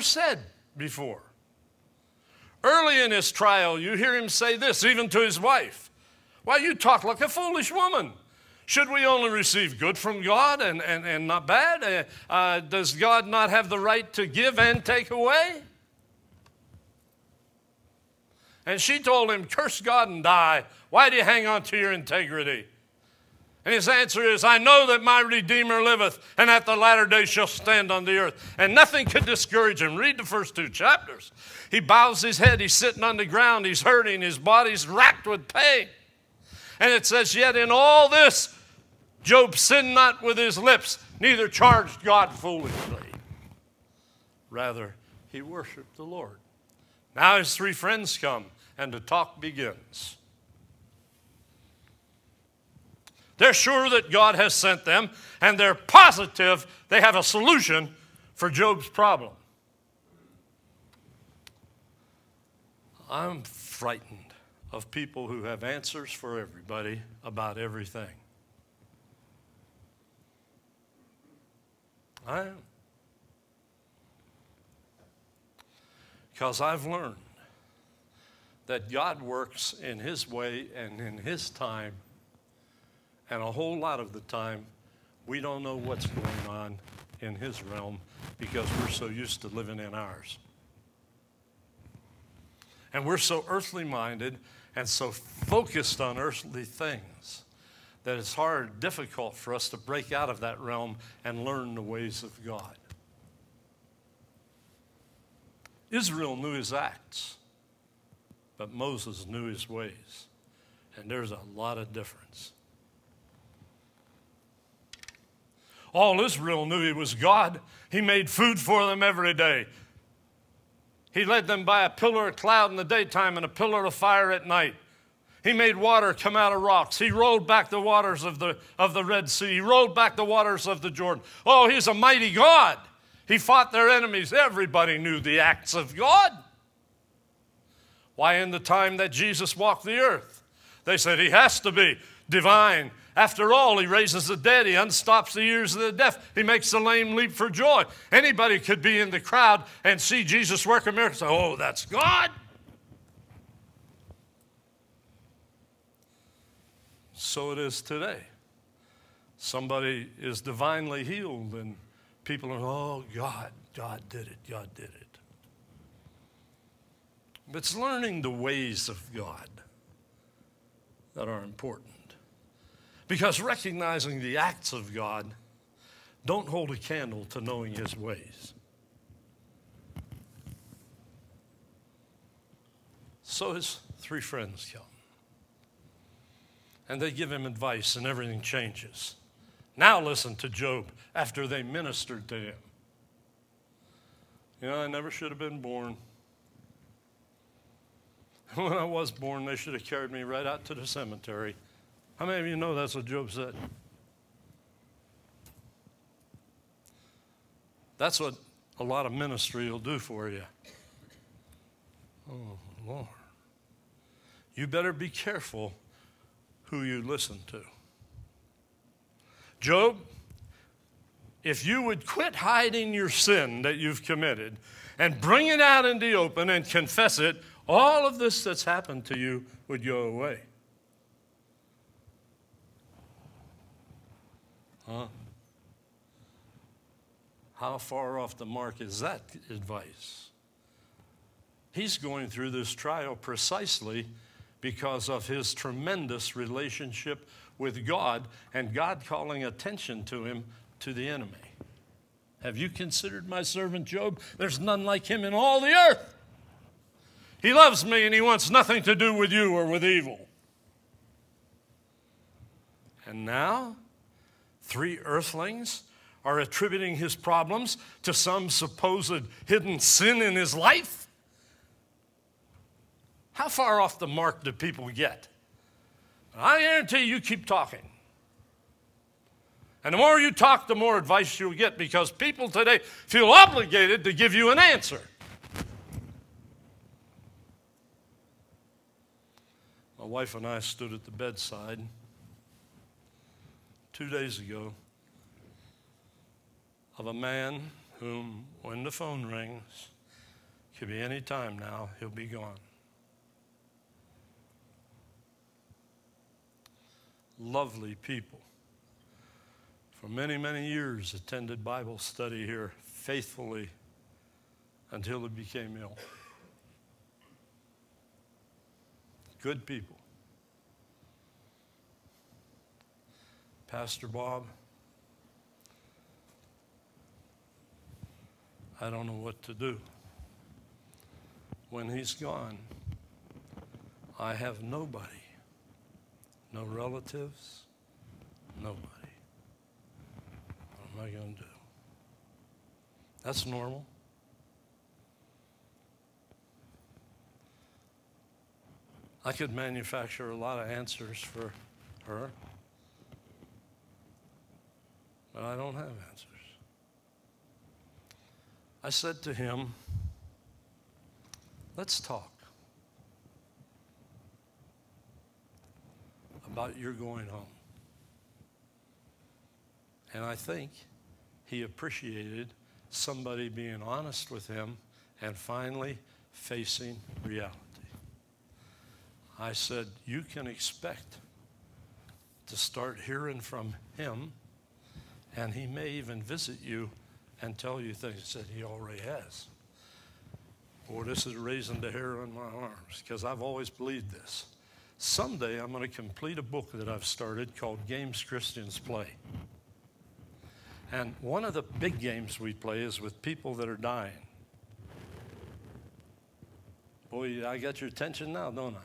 said before. Early in his trial, you hear him say this, even to his wife. Why, you talk like a foolish woman. Should we only receive good from God and not bad? Does God not have the right to give and take away? And she told him, curse God and die. Why do you hang on to your integrity? And his answer is, I know that my Redeemer liveth, and at the latter day shall stand on the earth. And nothing could discourage him. Read the first 2 chapters. He bows his head. He's sitting on the ground. He's hurting. His body's racked with pain. And it says, yet in all this, Job sinned not with his lips, neither charged God foolishly. Rather, he worshiped the Lord. Now his 3 friends come, and the talk begins. They're sure that God has sent them, and they're positive they have a solution for Job's problem. I'm frightened of people who have answers for everybody about everything. I am. Because I've learned that God works in his way and in his time, and a whole lot of the time we don't know what's going on in his realm because we're so used to living in ours. And we're so earthly minded and so focused on earthly things that it's hard, difficult for us to break out of that realm and learn the ways of God. Israel knew his acts, but Moses knew his ways. And there's a lot of difference. All Israel knew he was God. He made food for them every day. He led them by a pillar of cloud in the daytime and a pillar of fire at night. He made water come out of rocks. He rolled back the waters of the Red Sea. He rolled back the waters of the Jordan. Oh, he's a mighty God. He fought their enemies. Everybody knew the acts of God. Why, in the time that Jesus walked the earth, they said he has to be divine. After all, he raises the dead. He unstops the ears of the deaf. He makes the lame leap for joy. Anybody could be in the crowd and see Jesus work a miracle. Oh, that's God. So it is today. Somebody is divinely healed and people are, oh, God did it, God did it. But it's learning the ways of God that are important. Because recognizing the acts of God don't hold a candle to knowing his ways. So his 3 friends come. And they give him advice and everything changes. Now listen to Job after they ministered to him. You know, I never should have been born. When I was born, they should have carried me right out to the cemetery. How many of you know that's what Job said? That's what a lot of ministry will do for you. Oh, Lord. You better be careful who you listen to. Job, if you would quit hiding your sin that you've committed and bring it out in the open and confess it, all of this that's happened to you would go away. Huh? How far off the mark is that advice? He's going through this trial precisely because of his tremendous relationship with God and God calling attention to him to the enemy. Have you considered my servant Job? There's none like him in all the earth. He loves me and he wants nothing to do with you or with evil. And now, 3 earthlings are attributing his problems to some supposed hidden sin in his life? How far off the mark do people get? I guarantee you keep talking. And the more you talk, the more advice you'll get because people today feel obligated to give you an answer. My wife and I stood at the bedside 2 days ago of a man whom, when the phone rings, could be any time now, he'll be gone. Lovely people. For many, many years attended Bible study here faithfully until he became ill. Good people. Pastor Bob, I don't know what to do. When he's gone, I have nobody. No relatives, nobody. What am I going to do? That's normal. I could manufacture a lot of answers for her, but I don't have answers. I said to him, let's talk about your going home. And I think he appreciated somebody being honest with him and finally facing reality. I said, you can expect to start hearing from him, and he may even visit you and tell you things that he already has. Boy, this is raising the hair on my arms, because I've always believed this. Someday I'm going to complete a book that I've started called Games Christians Play. And one of the big games we play is with people that are dying. Boy, I got your attention now, don't I?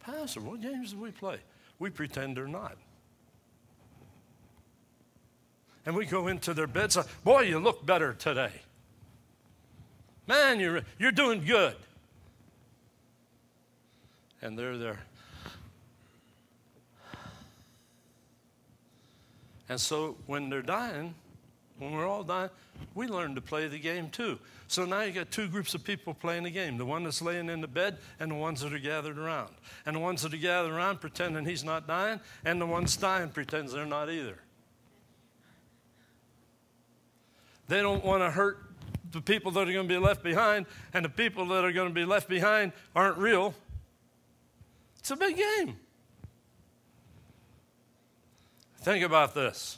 Pastor, what games do we play? We pretend they're not. And we go into their beds. Boy, you look better today. Man, you're doing good. And they're there. And so when they're dying, when we're all dying, we learn to play the game too. So now you got two groups of people playing the game. The one that's laying in the bed and the ones that are gathered around. And the ones that are gathered around pretending he's not dying, and the ones dying pretends they're not either. They don't want to hurt the people that are going to be left behind, and the people that are going to be left behind aren't real. It's a big game. Think about this.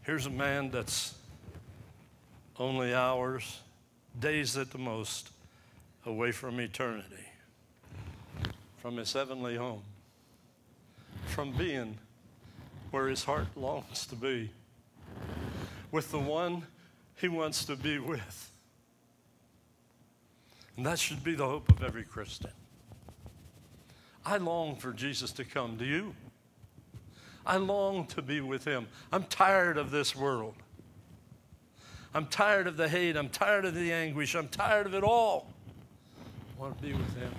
Here's a man that's only hours, days at the most, away from eternity, from his heavenly home, from being where his heart longs to be, with the one he wants to be with. And that should be the hope of every Christian. I long for Jesus to come. Do you? I long to be with him. I'm tired of this world. I'm tired of the hate. I'm tired of the anguish. I'm tired of it all. I want to be with him.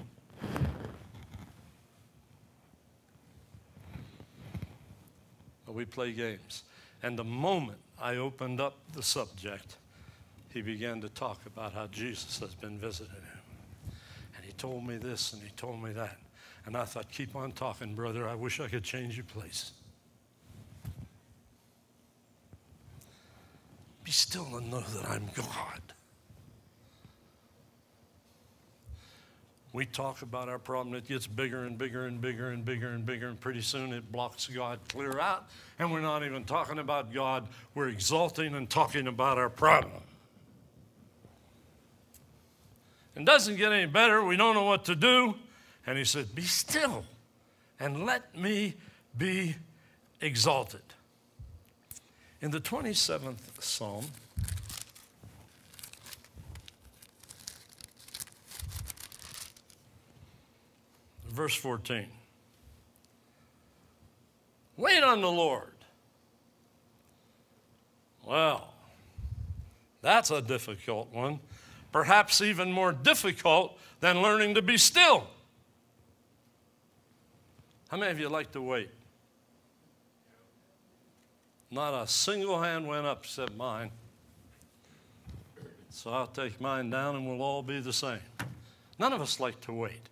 But we play games. And the moment I opened up the subject, he began to talk about how Jesus has been visiting him. And he told me this and he told me that. And I thought, keep on talking, brother. I wish I could change your place. Be still and know that I'm God. We talk about our problem. It gets bigger and bigger and bigger and bigger and bigger, and pretty soon it blocks God clear out. And we're not even talking about God. We're exalting and talking about our problem. It doesn't get any better. We don't know what to do. And he said, be still and let me be exalted. In the 27th Psalm, verse 14, wait on the Lord. Well, that's a difficult one, perhaps even more difficult than learning to be still. How many of you like to wait? Not a single hand went up except mine. So I'll take mine down and we'll all be the same. None of us like to wait.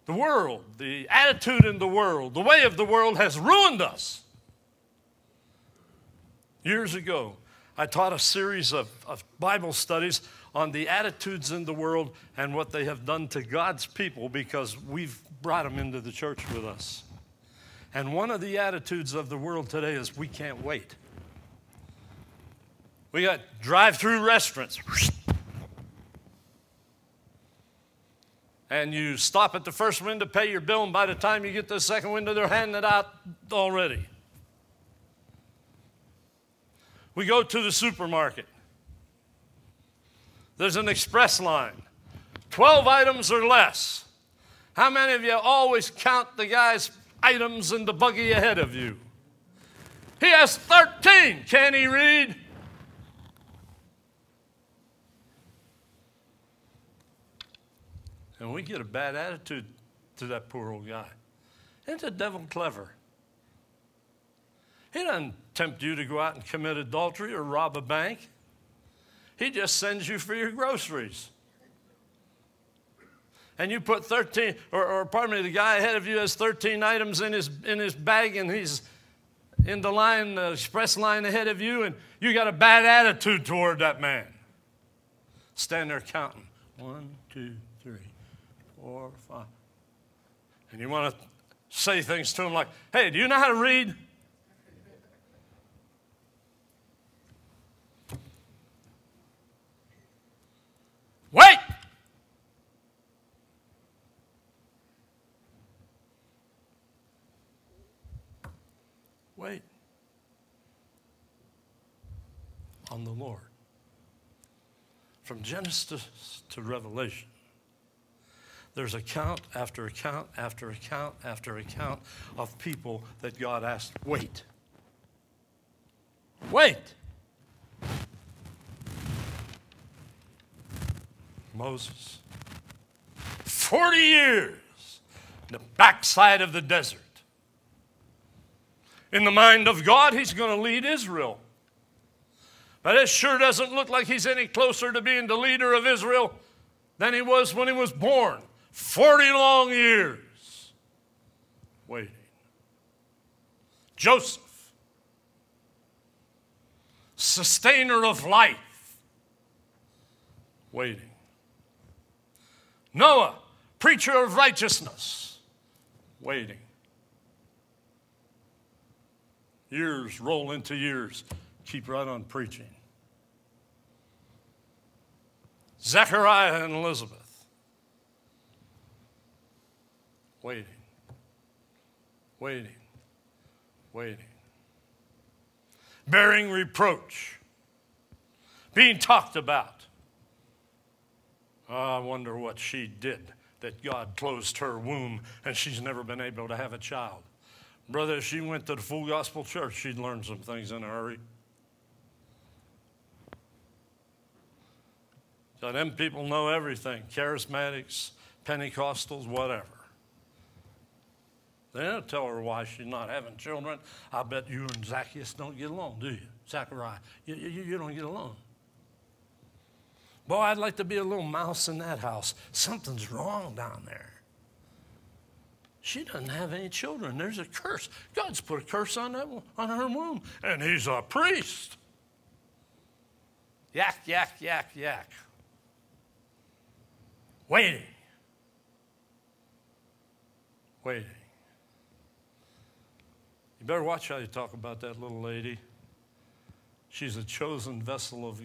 The world, the attitude in the world, the way of the world has ruined us. Years ago, I taught a series of Bible studies on the attitudes in the world and what they have done to God's people because we've brought them into the church with us. And one of the attitudes of the world today is we can't wait. We got drive-through restaurants. And you stop at the first window, pay your bill, and by the time you get to the second window, they're handing it out already. We go to the supermarket. There's an express line. 12 items or less. How many of you always count the guy's items in the buggy ahead of you? He has 13. Can he read? And we get a bad attitude to that poor old guy. Isn't the devil clever? He doesn't tempt you to go out and commit adultery or rob a bank. He just sends you for your groceries. And you put 13, or pardon me, the guy ahead of you has 13 items in his bag, and he's in the line, the express line ahead of you, and you got a bad attitude toward that man. Stand there counting. 1, 2, 3, 4, 5. And you want to say things to him like, hey, do you know how to read? Wait! Wait on the Lord. From Genesis to Revelation, there's account after account after account after account of people that God asked, wait. Wait. Moses, 40 years in the backside of the desert. In the mind of God, he's going to lead Israel. But it sure doesn't look like he's any closer to being the leader of Israel than he was when he was born. 40 long years waiting. Joseph, sustainer of life, waiting. Noah, preacher of righteousness, waiting. Years roll into years. Keep right on preaching. Zechariah and Elizabeth, waiting, waiting, waiting. Bearing reproach, being talked about. Oh, I wonder what she did that God closed her womb and she's never been able to have a child. Brother, if she went to the Full Gospel Church, she'd learn some things in a hurry. So them people know everything. Charismatics, Pentecostals, whatever. They don't tell her why she's not having children. I bet you and Zacchaeus don't get along, do you? Zechariah, you don't get along. Boy, I'd like to be a little mouse in that house. Something's wrong down there. She doesn't have any children. There's a curse. God's put a curse on her womb, and he's a priest. Yak, yak, yak, yak. Waiting. Waiting. You better watch how you talk about that little lady. She's a chosen vessel of God.